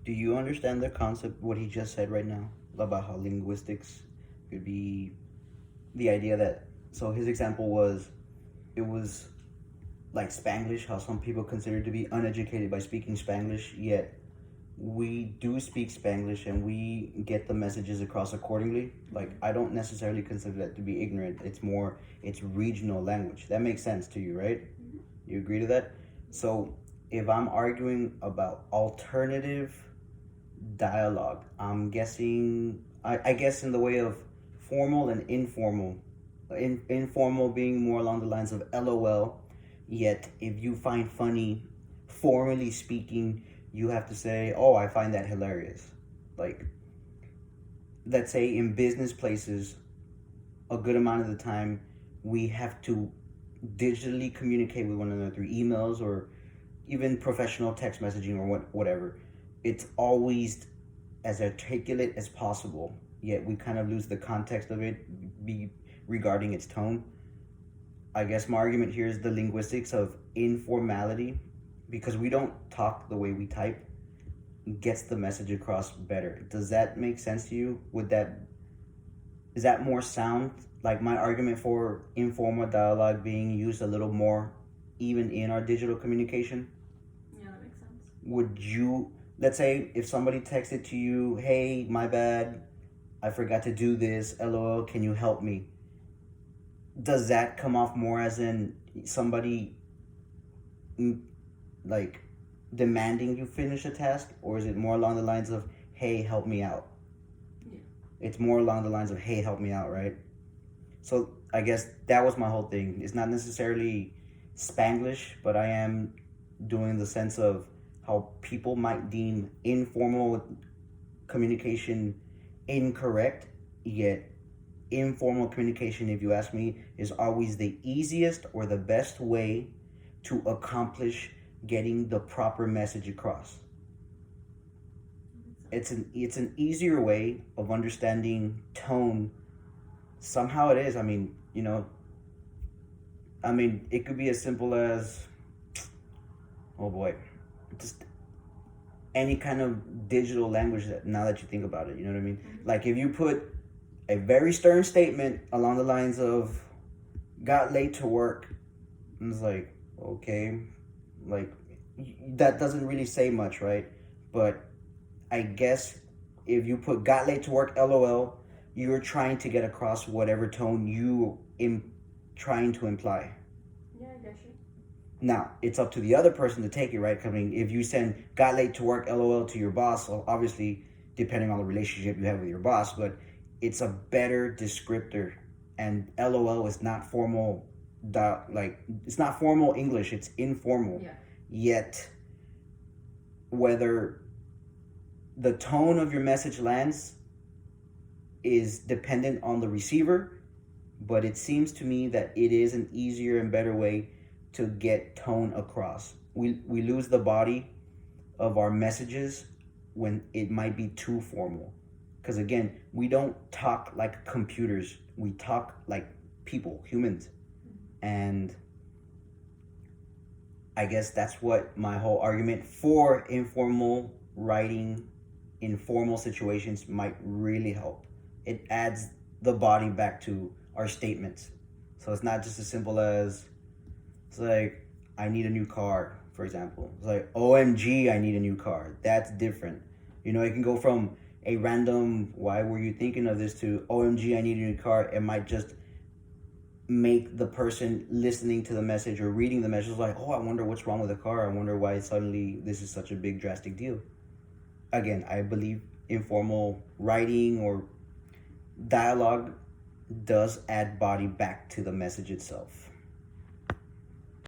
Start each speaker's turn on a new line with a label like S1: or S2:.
S1: Do you understand the concept, what he just said right now, about how linguistics could be the idea that, so his example was, it was like Spanglish, how some people consider to be uneducated by speaking Spanglish, yet we do speak Spanglish and we get the messages across accordingly. Like, I don't necessarily consider that to be ignorant. It's more, it's regional language. That makes sense to you, right? You agree to that? So if I'm arguing about alternative dialogue, I'm guessing, I guess in the way of formal and informal. Informal being more along the lines of LOL, yet if you find funny, formally speaking, you have to say, oh, I find that hilarious. Like, let's say in business places, a good amount of the time, we have to digitally communicate with one another through emails or even professional text messaging or whatever. It's always as articulate as possible, yet we kind of lose the context of it regarding its tone. I guess my argument here is the linguistics of informality, because we don't talk the way we type, gets the message across better. Does that make sense to you? Is that more sound? Like my argument for informal dialogue being used a little more even in our digital communication?
S2: Yeah, that makes sense.
S1: Would you, let's say if somebody texted to you, hey, my bad, I forgot to do this, LOL, can you help me? Does that come off more as in somebody like demanding you finish a task, or is it more along the lines of, hey, help me out?
S2: Yeah.
S1: It's more along the lines of, hey, help me out, right? So I guess that was my whole thing. It's not necessarily Spanglish, but I am doing the sense of how people might deem informal communication incorrect, yet informal communication, if you ask me, is always the easiest or the best way to accomplish getting the proper message across. It's an easier way of understanding tone. Somehow it is. I mean, it could be as simple as, oh boy, just any kind of digital language that, now that you think about it, you know what I mean?
S2: Mm-hmm.
S1: Like if you put a very stern statement along the lines of, got late to work, and it's like, okay, like that doesn't really say much, right? But I guess if you put got late to work, LOL, you're trying to get across whatever tone you trying to imply.
S2: Yeah, I guess you.
S1: Now, it's up to the other person to take it, right? I mean, if you send got late to work, LOL to your boss, well, obviously, depending on the relationship you have with your boss, but it's a better descriptor. And LOL is not formal, it's not formal English, it's informal.
S2: Yeah.
S1: Yet, whether the tone of your message lands is dependent on the receiver, but it seems to me that it is an easier and better way to get tone across. We lose the body of our messages when it might be too formal. Because again, we don't talk like computers. We talk like people, humans. And I guess that's what my whole argument for informal writing in formal situations might really help. It adds the body back to our statements. So it's not just as simple as, it's like, I need a new car, for example. It's like, OMG, I need a new car. That's different. It can go from a random, why were you thinking of this, to OMG, I need a new car. It might just make the person listening to the message or reading the message like, oh, I wonder what's wrong with the car. I wonder why suddenly this is such a big drastic deal. Again, I believe informal writing or dialogue does add body back to the message itself.